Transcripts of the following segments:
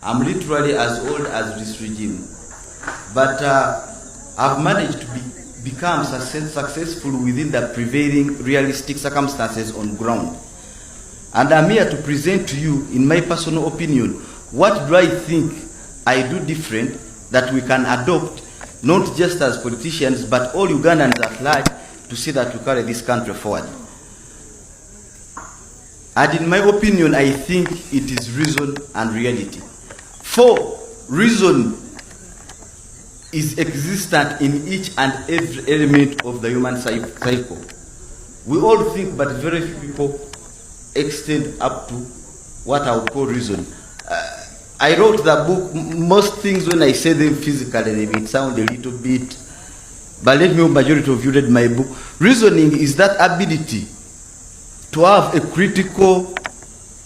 I'm literally as old as this regime. But I've managed to become successful within the prevailing realistic circumstances on ground. And I'm here to present to you, in my personal opinion, what do I think I do different that we can adopt, not just as politicians, but all Ugandans at large, to see that we carry this country forward. And in my opinion, I think it is reason and reality. For reason is existent in each and every element of the human cycle. We all think, but very few people extend up to what I would call reason. I wrote the book. Most things, when I say them physically, they may sound a little bit, but let me know majority of you read my book. Reasoning is that ability to have a critical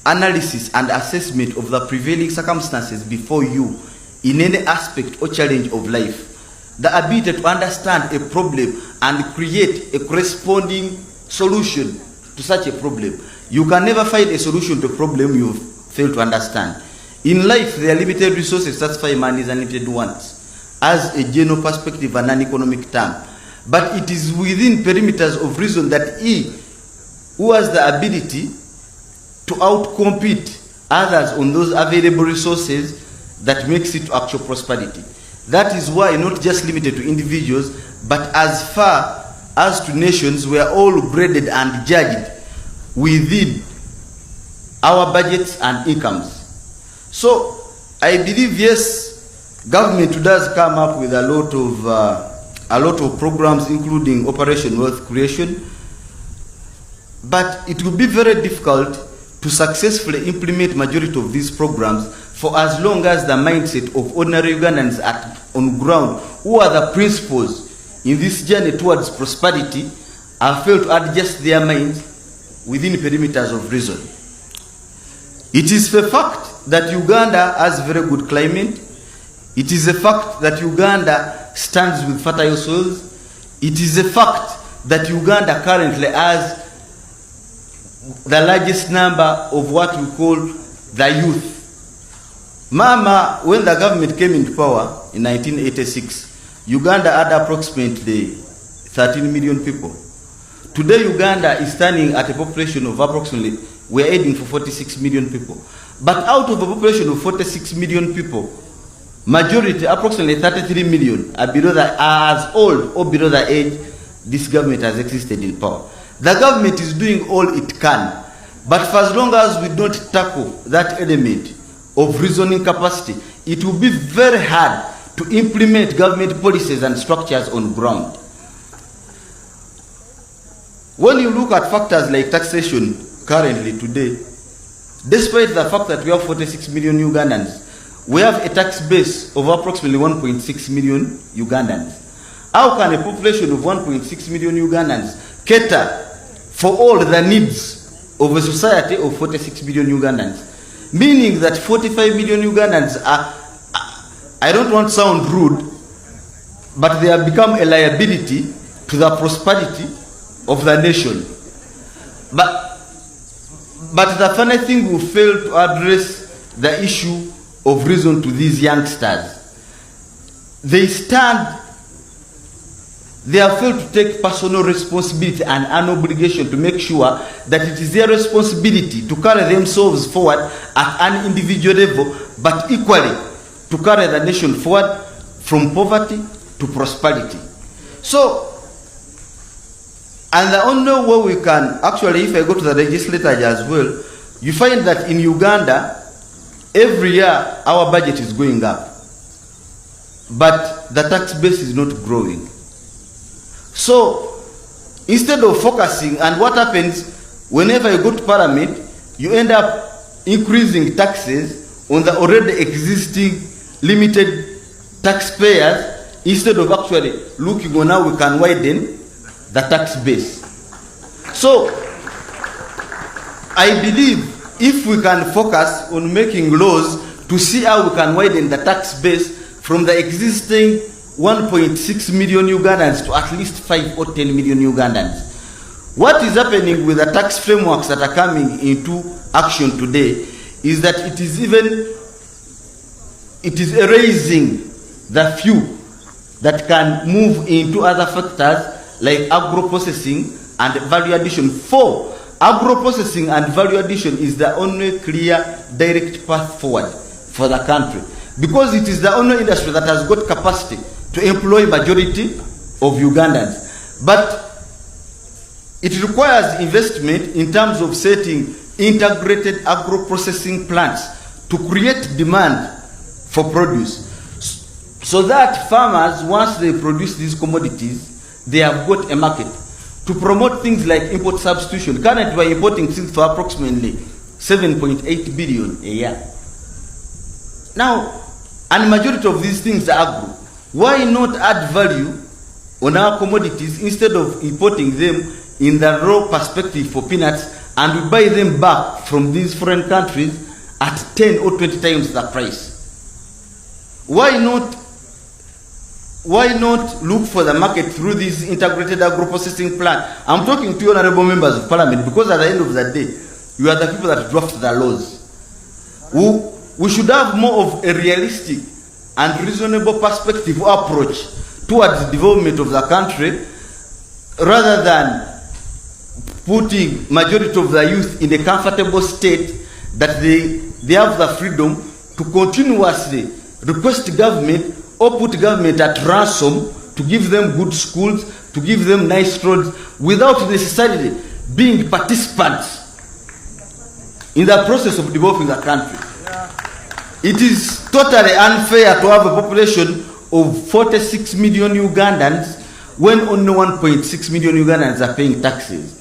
analysis and assessment of the prevailing circumstances before you in any aspect or challenge of life. The ability to understand a problem and create a corresponding solution to such a problem. You can never find a solution to a problem you fail to understand. In life, there are limited resources, that's why man is unlimited ones, as a general perspective and an economic term. But it is within perimeters of reason that he who has the ability to outcompete others on those available resources that makes it to actual prosperity. That is why not just limited to individuals, but as far as to nations, we are all graded and judged within our budgets and incomes. So I believe, yes, government does come up with a lot of programs, including Operation Wealth Creation, but it will be very difficult to successfully implement majority of these programs for as long as the mindset of ordinary Ugandans on ground, who are the principals in this journey towards prosperity, have failed to adjust their minds within perimeters of reason. It is a fact that Uganda has very good climate. It is a fact that Uganda stands with fertile soils. It is a fact that Uganda currently has the largest number of what we call the youth. Mama, when the government came into power in 1986, Uganda had approximately 13 million people. Today, Uganda is standing at a population of approximately, we're aiming for 46 million people. But out of a population of 46 million people, majority, approximately 33 million, are as old or below the age this government has existed in power. The government is doing all it can, but for as long as we don't tackle that element of reasoning capacity, it will be very hard to implement government policies and structures on ground. When you look at factors like taxation currently today, despite the fact that we have 46 million Ugandans, we have a tax base of approximately 1.6 million Ugandans. How can a population of 1.6 million Ugandans cater for all the needs of a society of 46 million Ugandans? Meaning that 45 million Ugandans are, I don't want to sound rude, but they have become a liability to the prosperity of the nation. But the funny thing, we fail to address the issue of reason to these youngsters. They have failed to take personal responsibility and an obligation to make sure that it is their responsibility to carry themselves forward at an individual level, but equally to carry the nation forward from poverty to prosperity. So, and the only way we can, actually, if I go to the legislature as well, you find that in Uganda, every year our budget is going up, but the tax base is not growing. So, instead of focusing, and what happens whenever you go to parliament, you end up increasing taxes on the already existing limited taxpayers, instead of actually looking on how we can widen the tax base. So, I believe if we can focus on making laws to see how we can widen the tax base from the existing 1.6 million Ugandans to at least 5 or 10 million Ugandans. What is happening with the tax frameworks that are coming into action today is that it is even it is erasing the few that can move into other factors like agro-processing and value addition. 4, agro-processing and value addition is the only clear, direct path forward for the country, because it is the only industry that has got capacity to employ majority of Ugandans. But it requires investment in terms of setting integrated agro-processing plants to create demand for produce, so that farmers, once they produce these commodities, they have got a market. To promote things like import substitution, currently we are importing things for approximately 7.8 billion a year. Now, and majority of these things are agro. Why not add value on our commodities instead of importing them in the raw perspective for peanuts, and we buy them back from these foreign countries at 10 or 20 times the price? Why not look for the market through this integrated agro-processing plant? I'm talking to you, honorable members of parliament, because at the end of the day, you are the people that draft the laws. We should have more of a realistic and reasonable perspective or approach towards the development of the country, rather than putting majority of the youth in a comfortable state that they have the freedom to continuously request government or put government at ransom to give them good schools, to give them nice roads, without necessarily being participants in the process of developing the country. It is totally unfair to have a population of 46 million Ugandans when only 1.6 million Ugandans are paying taxes.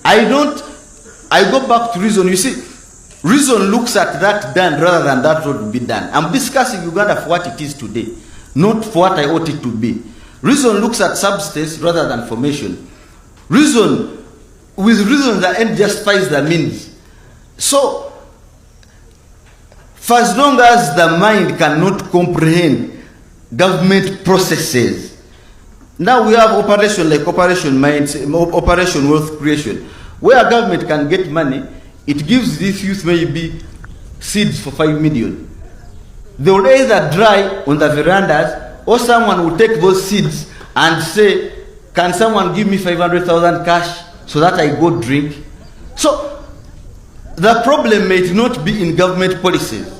I go back to reason. You see, reason looks at that done rather than that what will be done. I'm discussing Uganda for what it is today, not for what I ought it to be. Reason looks at substance rather than formation. With reason, the end justifies the means. So, for as long as the mind cannot comprehend government processes, now we have operation like Operation Minds, Operation Wealth Creation, where government can get money. It gives these youth maybe seeds for 5 million. They will either dry on the verandas, or someone will take those seeds and say, can someone give me 500,000 cash so that I go drink? So the problem may not be in government policies.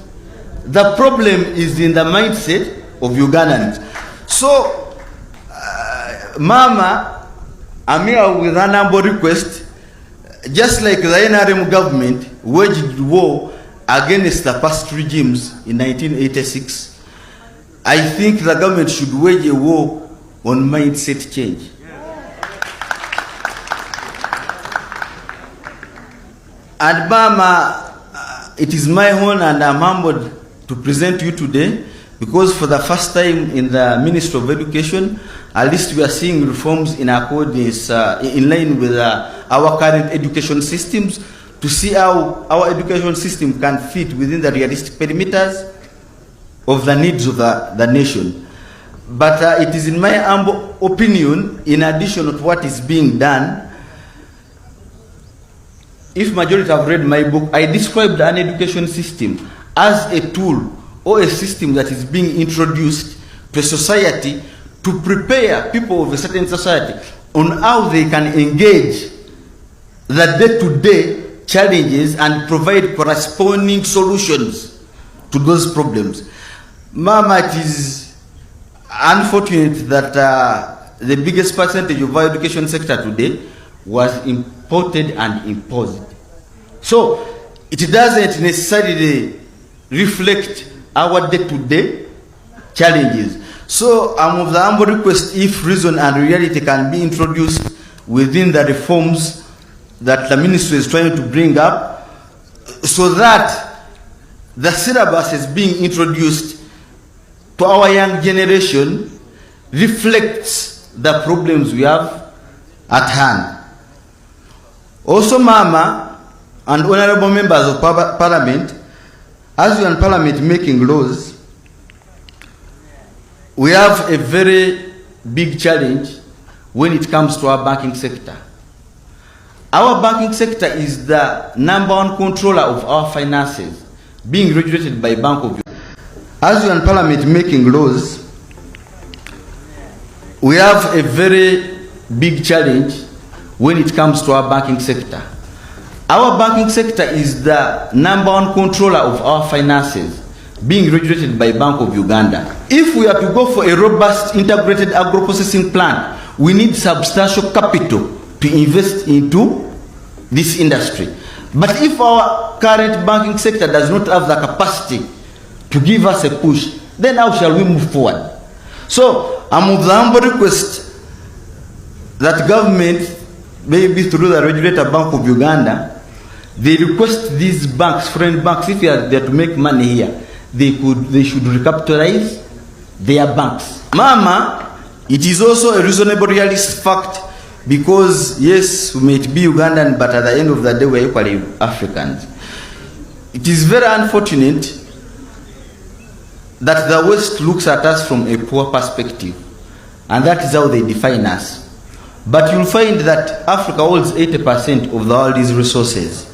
The problem is in the mindset of Ugandans. So, Mama, I'm here with an humble request. Just like the NRM government waged war against the past regimes in 1986, I think the government should wage a war on mindset change. And Mama, it is my honor and I'm humbled to present you today, because for the first time in the Ministry of Education, at least we are seeing reforms in accordance, in line with our current education systems, to see how our education system can fit within the realistic perimeters of the needs of the nation. But it is in my humble opinion, in addition to what is being done, if majority have read my book, I described an education system as a tool or a system that is being introduced to a society to prepare people of a certain society on how they can engage the day-to-day challenges and provide corresponding solutions to those problems. Mama, it is unfortunate that the biggest percentage of our education sector today was imported and imposed. So it doesn't necessarily reflect our day-to-day challenges. So I'm of the humble request, if reason and reality can be introduced within the reforms that the ministry is trying to bring up, so that the syllabus is being introduced to our young generation reflects the problems we have at hand. Also, Mama and honorable members of Parliament, as we are in Parliament making laws, we have a very big challenge when it comes to our banking sector. Our banking sector is the #1 controller of our finances, being regulated by Bank of Uganda. as you are in Parliament making laws, we have a very big challenge when it comes to our banking sector. Our banking sector is the number one controller of our finances, being regulated by Bank of Uganda. If we are to go for a robust integrated agro-processing plant, we need substantial capital to invest into this industry. But if our current banking sector does not have the capacity to give us a push, then how shall we move forward? So I'm of the humble request that government, maybe through the regulator Bank of Uganda, they request these banks, foreign banks, if they are there to make money here, they should recapitalize their banks. Mama, it is also a reasonable realist fact, because yes, we might be Ugandan, but at the end of the day, we're equally Africans. It is very unfortunate that the West looks at us from a poor perspective, and that is how they define us. But you'll find that Africa holds 80% of the world's resources.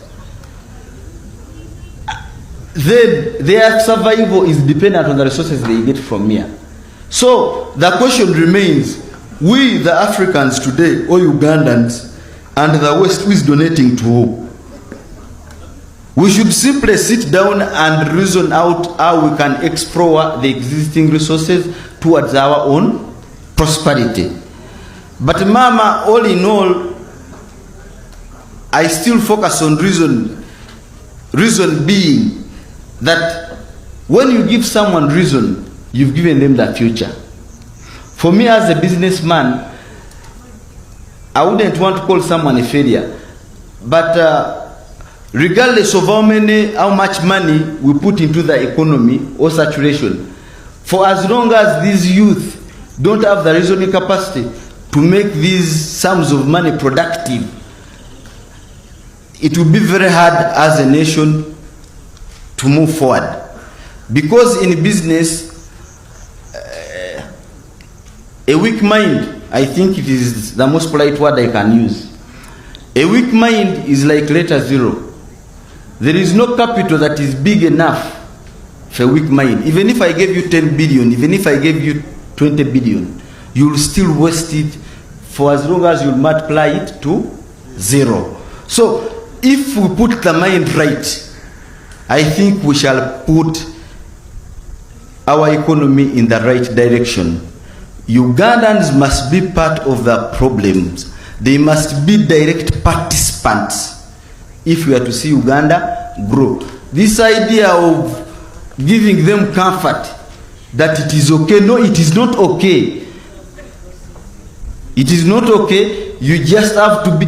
Then their survival is dependent on the resources they get from here. So the question remains, we the Africans today, or Ugandans, and the West, who is donating to who? We should simply sit down and reason out how we can explore the existing resources towards our own prosperity. But Mama, all in all, I still focus on reason. Reason being that when you give someone reason, you've given them the future. For me as a businessman, I wouldn't want to call someone a failure. But regardless of how much money we put into the economy or saturation, for as long as these youth don't have the reasoning capacity to make these sums of money productive, it will be very hard as a nation to move forward. Because in business, a weak mind, I think it is the most polite word I can use. A weak mind is like letter zero. There is no capital that is big enough for a weak mind. Even if I gave you 10 billion, even if I gave you 20 billion, you will still waste it for as long as you multiply it to zero. So if we put the mind right, I think we shall put our economy in the right direction. Ugandans must be part of the problems. They must be direct participants if we are to see Uganda grow. This idea of giving them comfort that it is okay, no, it is not okay. It is not okay. You just have to be.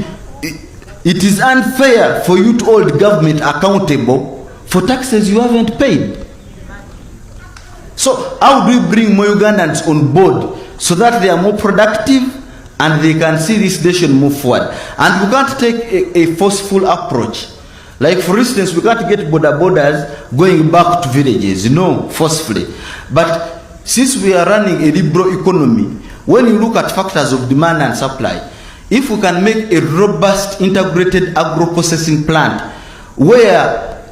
It is unfair for you to hold government accountable for taxes you haven't paid. So how do we bring more Ugandans on board so that they are more productive and they can see this nation move forward? And we can't take a forceful approach. Like for instance, we can't get borders going back to villages, no, forcefully. But since we are running a liberal economy, when you look at factors of demand and supply, if we can make a robust integrated agro-processing plant where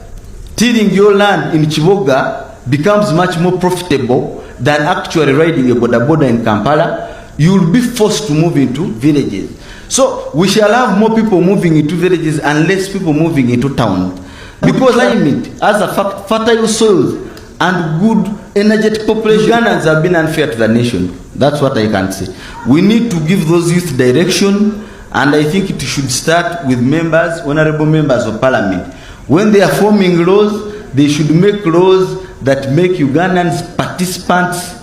tilling your land in Chiboga becomes much more profitable than actually riding a border in Kampala, you will be forced to move into villages. So we shall have more people moving into villages and less people moving into town. Because climate has a fertile soils and good energetic population. Ugandans have been unfair to the nation. That's what I can say. We need to give those youth direction, and I think it should start with members, honorable members of parliament. When they are forming laws, they should make laws that make Ugandans participants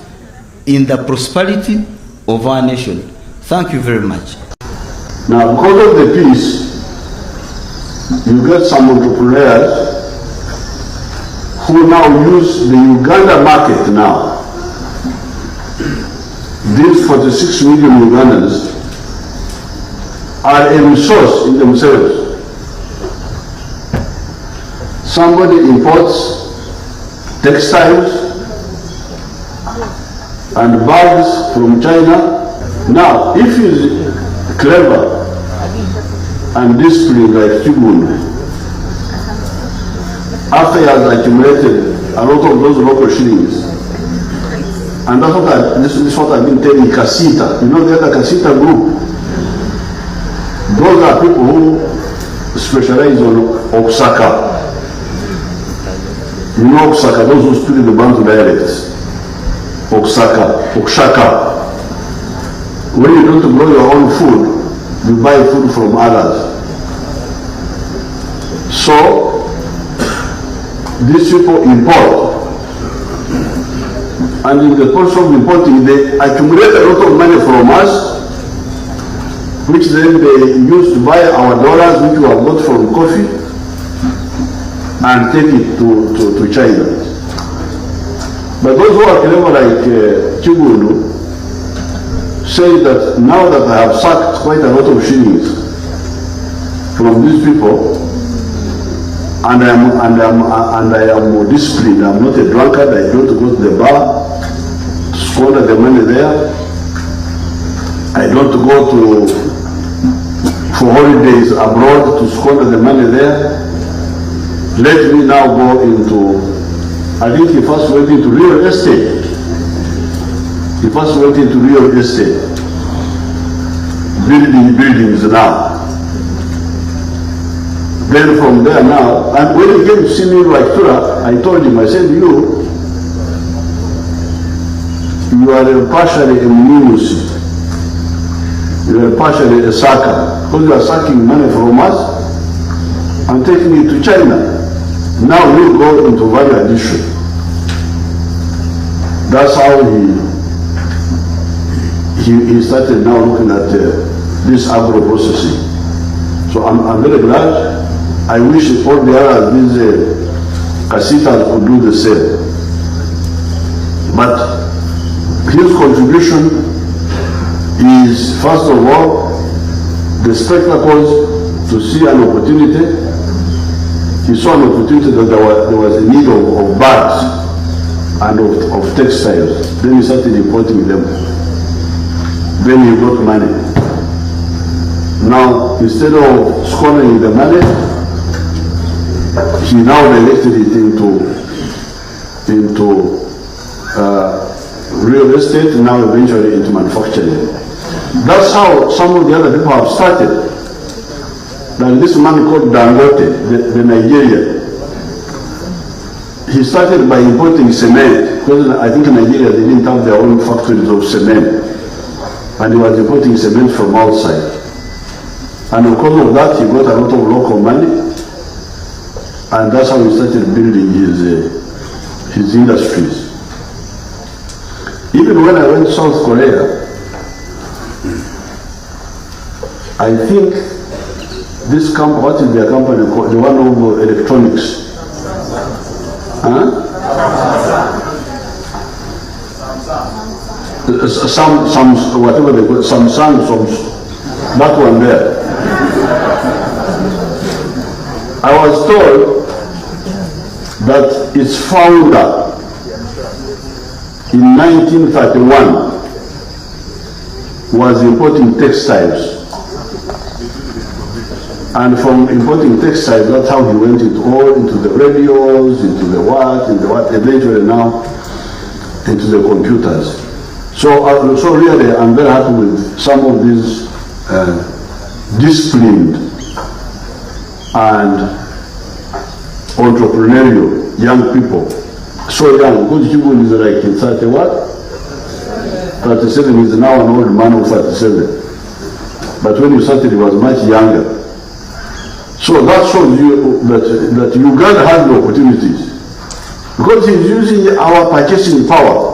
in the prosperity of our nation. Thank you very much. Now, because of the peace, you get some entrepreneurs who now use the Uganda market now. These 46 million Ugandans are a resource in themselves. Somebody imports textiles and bags from China. Now, if he's clever and disciplined like Kiggundu, after he has accumulated a lot of those local shillings, And that's what this is what I've been telling Casita. You know the other Casita group? Those are people who specialize on Oksaka. You know Oksaka, those who speak the Bantu dialects. Oksaka, Okshaka. When you don't grow your own food, you buy food from others. So, these people import. And in the process of importing, they accumulate a lot of money from us, which then they use to buy our dollars, which we have got from coffee, and take it to China. But those who are clever like Kiggundu say that now that I have sacked quite a lot of shillings from these people, and I am disciplined, I'm not a drunkard, I don't go to the bar, squander the money there, I don't go for holidays abroad to squander the money there. Let me now go into, I think he first went into real estate. He first went into real estate, building buildings now. Then from there now, and when he came to see me like Tura, I told him, I said, you are partially a Munusi. You are partially a sucker. Because you are sucking money from us and taking it to China. Now we go into value addition. That's how he started now looking at this agro processing. So I'm very glad. I wish all the others, these Casitas could do the same. But his contribution is, first of all, the spectacles to see an opportunity. He saw an opportunity that there was a need of bags and of textiles. Then he started importing them. Then he got money. Now, instead of squandering the money, he now directed it into real estate, and now eventually into manufacturing. That's how some of the other people have started. Now this man called Dangote, the Nigerian, he started by importing cement, because I think in Nigeria they didn't have their own factories of cement, and he was importing cement from outside. And because of that, he got a lot of local money, and that's how he started building his industries. Even when I went to South Korea, I think this company, what is their company called? The one of electronics. Huh? Some, whatever they call it, Samsung, that one there. I was told that its founder in 1931 was importing textiles. And from importing textiles, that's how he went into the radios, into the what, eventually now into the computers. So really, I'm very happy with some of these disciplined and entrepreneurial young people. So young, because Kiggundu is like in 30 what? 37, is now an old man of 37. But when you started, he was much younger. So that shows you that Uganda has the opportunities. Because he's using our purchasing power,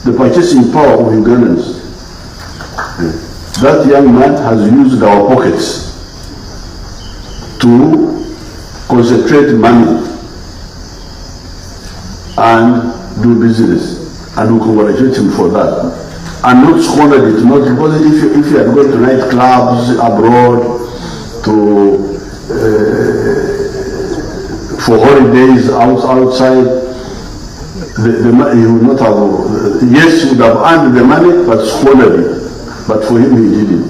the purchasing power of Ugandans. That young man has used our pockets to concentrate money and do business. And we congratulate him for that. And not squandered it, not because if you had gone to nightclubs abroad, for holidays outside, he would not have, yes, he would have earned the money, but squandered it. But for him, he did it.